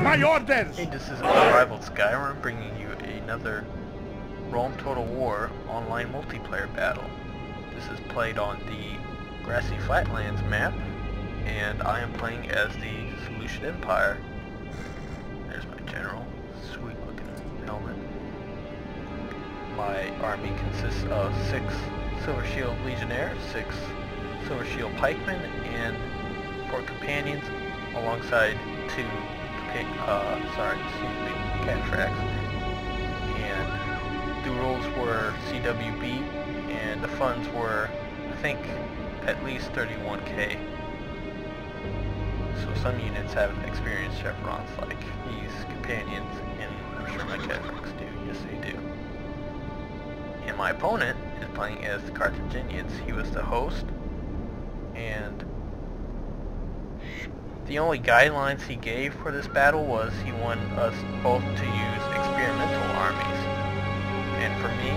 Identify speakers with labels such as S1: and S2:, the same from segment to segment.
S1: My orders!
S2: Hey, this is UnrivaledSkyrim bringing you another Rome Total War online multiplayer battle. This is played on the Grassy Flatlands map, and I am playing as the Seleucid Empire. There's my general. Sweet looking helmet. My army consists of 6 Silver Shield Legionnaires, 6 Silver Shield Pikemen, and 4 companions, alongside 2 cataphracts. And the rules were CWB, and the funds were, I think, at least 31k. So some units have experienced chevrons like these companions, and I'm sure my cataphracts do. Yes, they do. And my opponent is playing as the Carthaginians. He was the host, and the only guidelines he gave for this battle was he wanted us both to use experimental armies. And for me,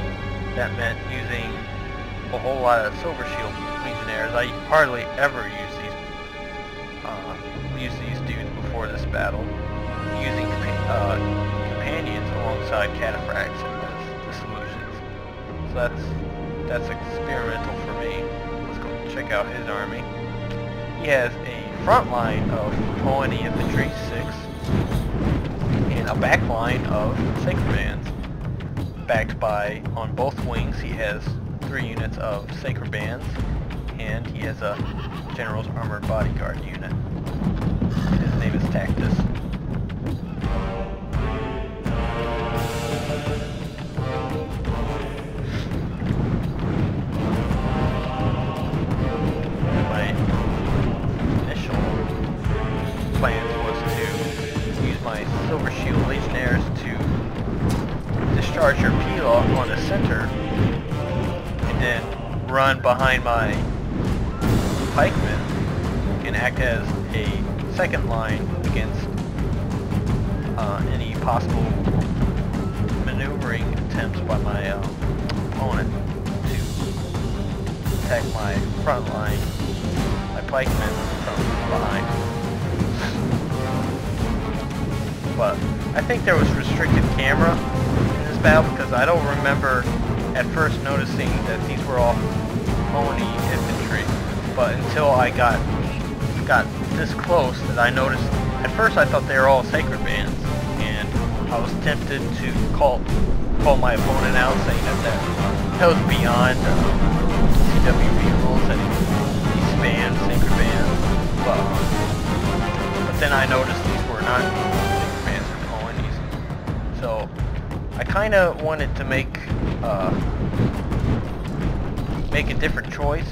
S2: that meant using a whole lot of Silver Shield Legionnaires. I hardly ever use these dudes before this battle, using companions alongside cataphracts as the Seleucids. So that's experimental for me. Let's go check out his army. He has a front line of Poeni infantry, 6, and a back line of Sacred Bands. Backed by, on both wings, he has 3 units of Sacred Bands, and he has a General's Armored Bodyguard unit. His name is Tactus. Plans was to use my Silver Shield Legionnaires to discharge your pila on the center, and then run behind my pikemen and act as a second line against any possible maneuvering attempts by my opponent to attack my front line, my pikemen from behind. But I think there was restricted camera in this battle because I don't remember at first noticing that these were all Poeni infantry. But until I got this close that I noticed. At first I thought they were all Sacred Bands, and I was tempted to call my opponent out, saying that was beyond CWB rules, that he spanned Sacred Bands. But then I noticed these were not So I kind of wanted to make a different choice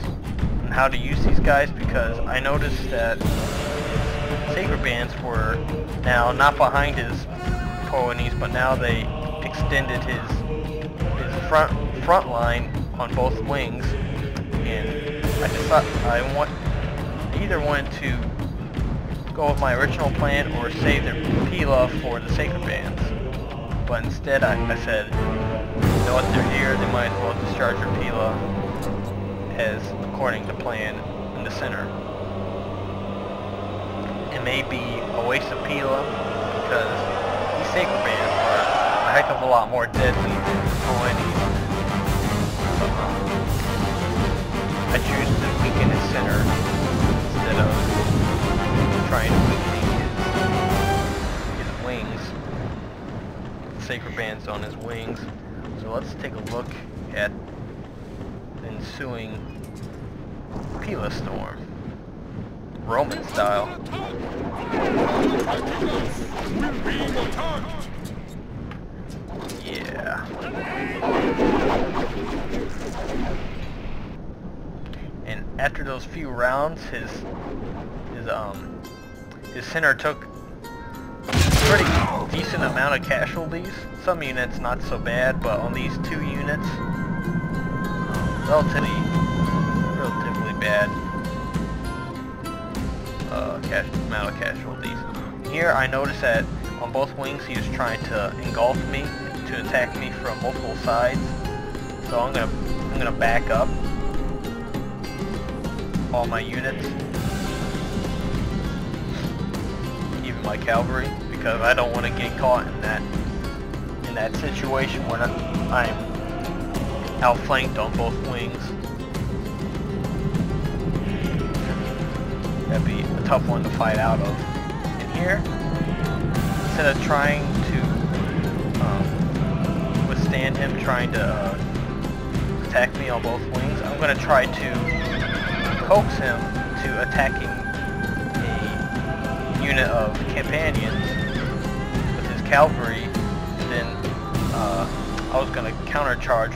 S2: on how to use these guys, because I noticed that Sacred Bands were now not behind his Poenis, but now they extended his front line on both wings, and I just thought I either wanted to go with my original plan or save their pila for the Sacred Bands. But instead I said, you know what, they're here, they might as well discharge your pila as according to plan in the center. It may be a waste of pila because these Sacred Bands are a heck of a lot more deadly than Poenis. I choose to weaken his center instead of trying to weaken his wings. Sacred Bands on his wings. So let's take a look at the ensuing pila storm, Roman style. Yeah. And after those few rounds, his center took pretty decent amount of casualties. Some units not so bad, but on these 2 units, relatively bad amount of casualties. Here I noticed that on both wings he was trying to engulf me, to attack me from multiple sides. So I'm gonna back up all my units, even my cavalry, because I don't want to get caught in that situation when I'm outflanked on both wings. That'd be a tough one to fight out of. And here, instead of trying to withstand him trying to attack me on both wings, I'm going to try to coax him to attacking a unit of companions with his cavalry. And then I was going to countercharge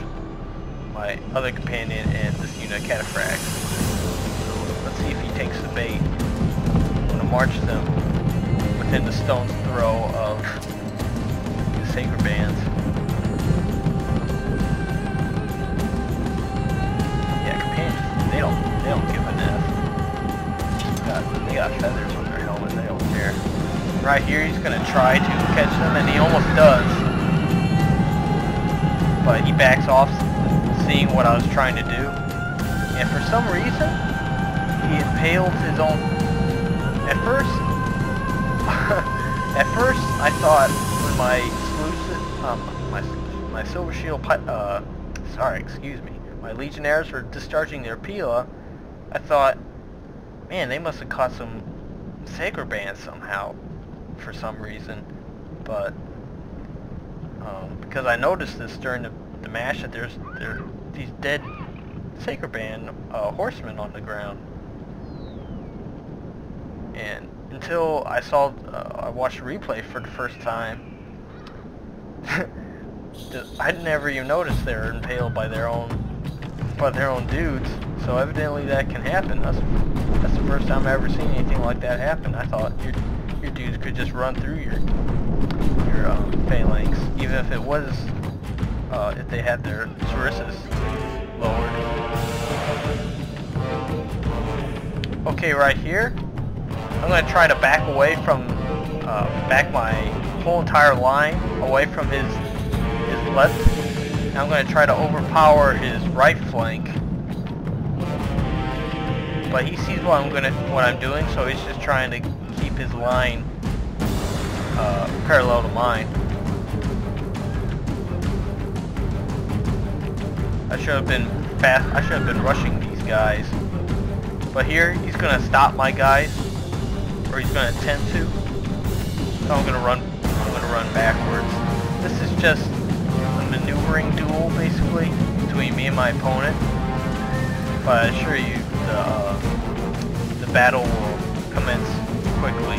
S2: my other companion and this unit of cataphracts. Let's see if he takes the bait. I'm going to march them within the stone's throw of the sacred bands. Yeah, companions, they don't give an F. They got feathers on their helmet, they don't care. Right here he's going to try to catch them, and he almost does. But he backs off, seeing what I was trying to do. And for some reason, he impaled his own. At first, I thought when my silver shield, my legionnaires were discharging their pila, I thought, man, they must have caught some sacred bands somehow, for some reason. But because I noticed this during the match that there are these dead sacred band horsemen on the ground. And until I watched the replay for the first time, I never even noticed they were impaled by their own dudes. So evidently that can happen. That's the first time I've ever seen anything like that happen. I thought your dudes could just run through your phalanx, even if it was if they had their sarissas lowered. Okay, right here, I'm going to try to back away from, back my whole entire line away from his left. And I'm going to try to overpower his right flank. But he sees what I'm doing, so he's just trying to keep his line parallel to mine. I should have been rushing these guys. But here, he's going to stop my guys, or he's going to attempt to. So I'm going to run backwards. This is just a maneuvering duel, basically, between me and my opponent. But I assure you, the battle will commence quickly.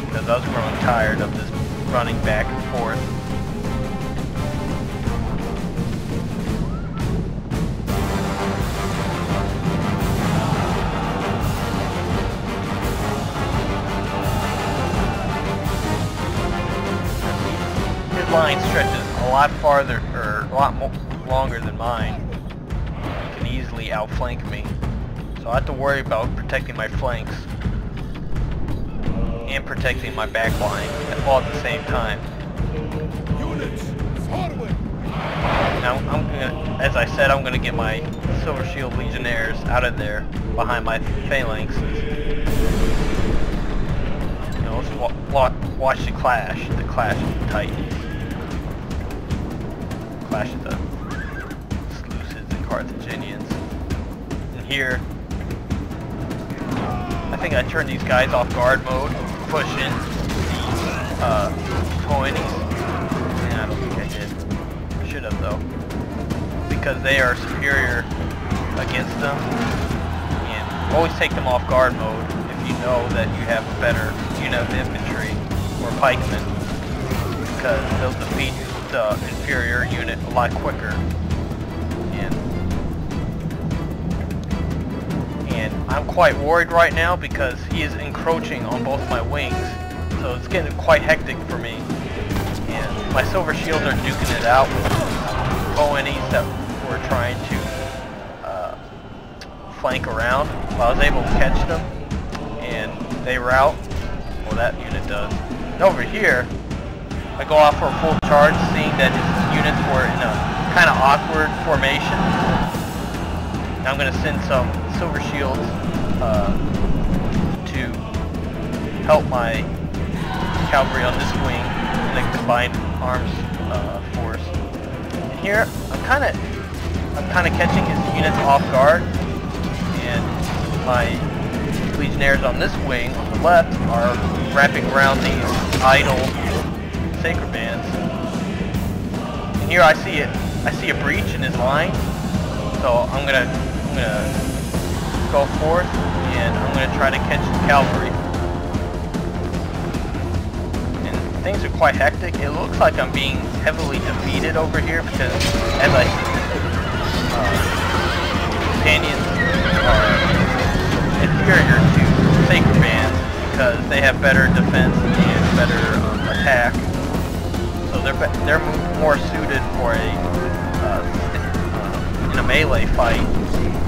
S2: Because I was growing tired of this running back and forth. Line stretches a lot farther, or a lot longer than mine. He can easily outflank me, so I have to worry about protecting my flanks and protecting my back line all at the same time. Now as I said, I'm gonna get my Silver Shield Legionnaires out of there behind my phalanxes. You know, let's watch the clash of the Titans. Clash of the Seleucids and Carthaginians. And here, I think I turned these guys off guard mode, push in the coinies. I don't think I did. Should have though, because they are superior against them. And always take them off guard mode if you know that you have a better unit of infantry or pikemen, because they'll defeat the inferior unit a lot quicker. And I'm quite worried right now because he is encroaching on both my wings, so it's getting quite hectic for me. And my silver shields are duking it out with ONEs that were trying to flank around. I was able to catch them and they rout. Well, that unit does. And over here, I go off for a full charge, seeing that his units were in a kind of awkward formation. Now I'm going to send some silver shields to help my cavalry on this wing in the combined arms force. And here I'm kind of catching his units off guard, and my legionnaires on this wing on the left are wrapping around these idle sacred bands. And here I see a breach in his line, so I'm gonna go forth and I'm gonna try to catch the cavalry. And things are quite hectic. It looks like I'm being heavily defeated over here because as I companions are inferior to sacred bands because they have better defense and better attack. So they're more suited for in a melee fight.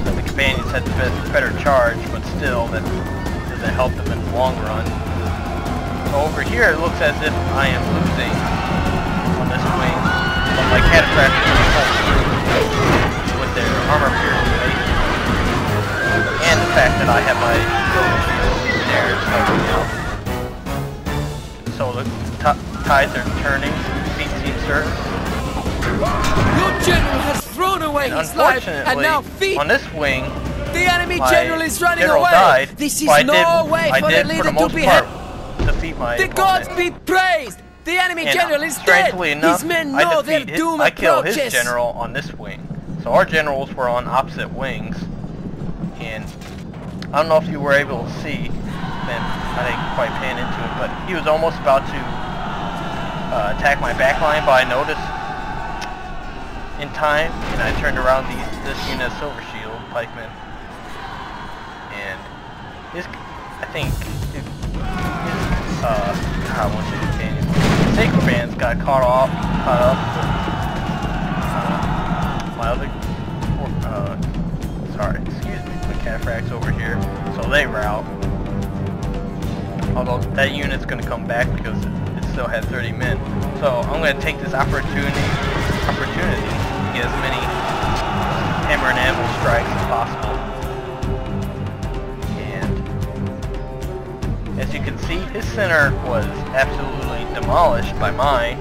S2: So the companions had the better charge, but still that doesn't help them in the long run. So over here it looks as if I am losing on this wing, but my cataphracts are pull through with their armor piercing bases. And the fact that I have my legionnaires helping out. So the tides are turning, feet seem certain.
S1: Your general has thrown away his life, and now feet.
S2: On this wing,
S1: the enemy general is running
S2: general
S1: away.
S2: Died,
S1: this is no way for a leader to be held.
S2: Defeat my
S1: the gods be praised. The enemy general is dead.
S2: Enough,
S1: his men know their doom
S2: I killed
S1: approaches.
S2: his general on this wing. So our generals were on opposite wings. And I don't know if you were able to see, and I didn't quite pan into it, but he was almost about to attack my back line, but I noticed in time, and I turned around this unit of Silver Shield pikemen, and I think I want to say sacred bands got caught up with my other sorry, excuse me, the cataphracts over here, so they rout. Although that unit's going to come back because it still had 30 men. So I'm going to take this opportunity to get as many hammer and anvil strikes as possible. And as you can see, his center was absolutely demolished by mine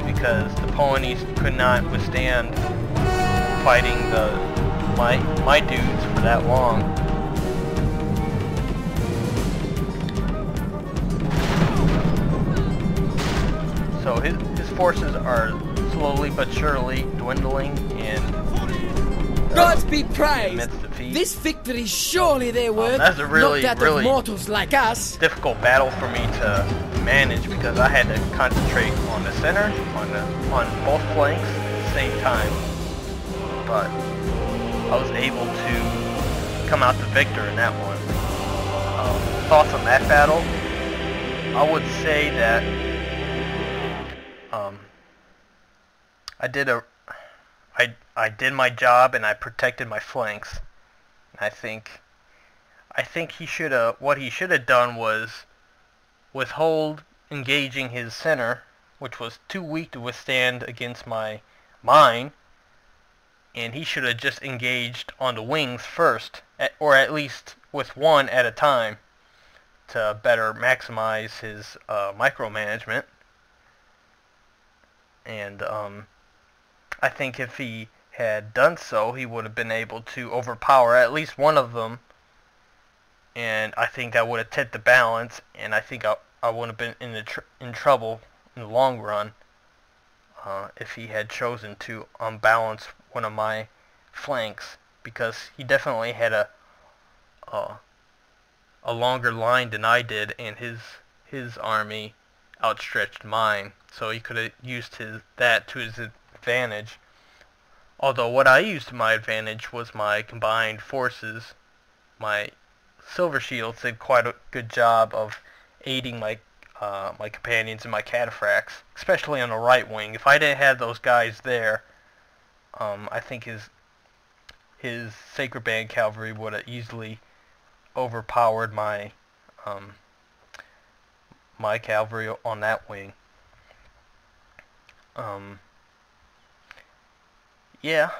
S2: because the ponies could not withstand fighting my dudes for that long. So his forces are slowly but surely dwindling, and
S1: gods be praised.
S2: Defeat.
S1: This victory surely they were
S2: that's a really,
S1: not that
S2: really
S1: of mortals like us.
S2: difficult battle for me to manage because I had to concentrate on the center, on both flanks at the same time. But I was able to come out the victor in that one. Thoughts on that battle? I would say that I did my job and I protected my flanks. And I think what he should have done was withhold engaging his center, which was too weak to withstand against mine. And he should have just engaged on the wings first, or at least with one at a time, to better maximize his micromanagement. And I think if he had done so, he would have been able to overpower at least one of them, and I think that would have tipped the balance, and I think I would have been in trouble in the long run if he had chosen to unbalance one of my flanks, because he definitely had a longer line than I did, and his army outstretched mine, so he could have used that to his advantage. Although what I used to my advantage was my combined forces. My Silver Shields did quite a good job of aiding my companions and my cataphracts, especially on the right wing. If I didn't have those guys there, I think his Sacred Band cavalry would have easily overpowered my my cavalry on that wing. Yeah,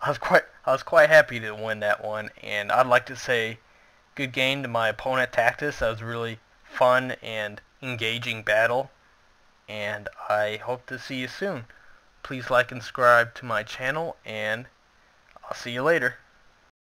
S2: I was quite happy to win that one, and I'd like to say good game to my opponent Tactus. That was really fun and engaging battle, and I hope to see you soon. Please like and subscribe to my channel, and I'll see you later.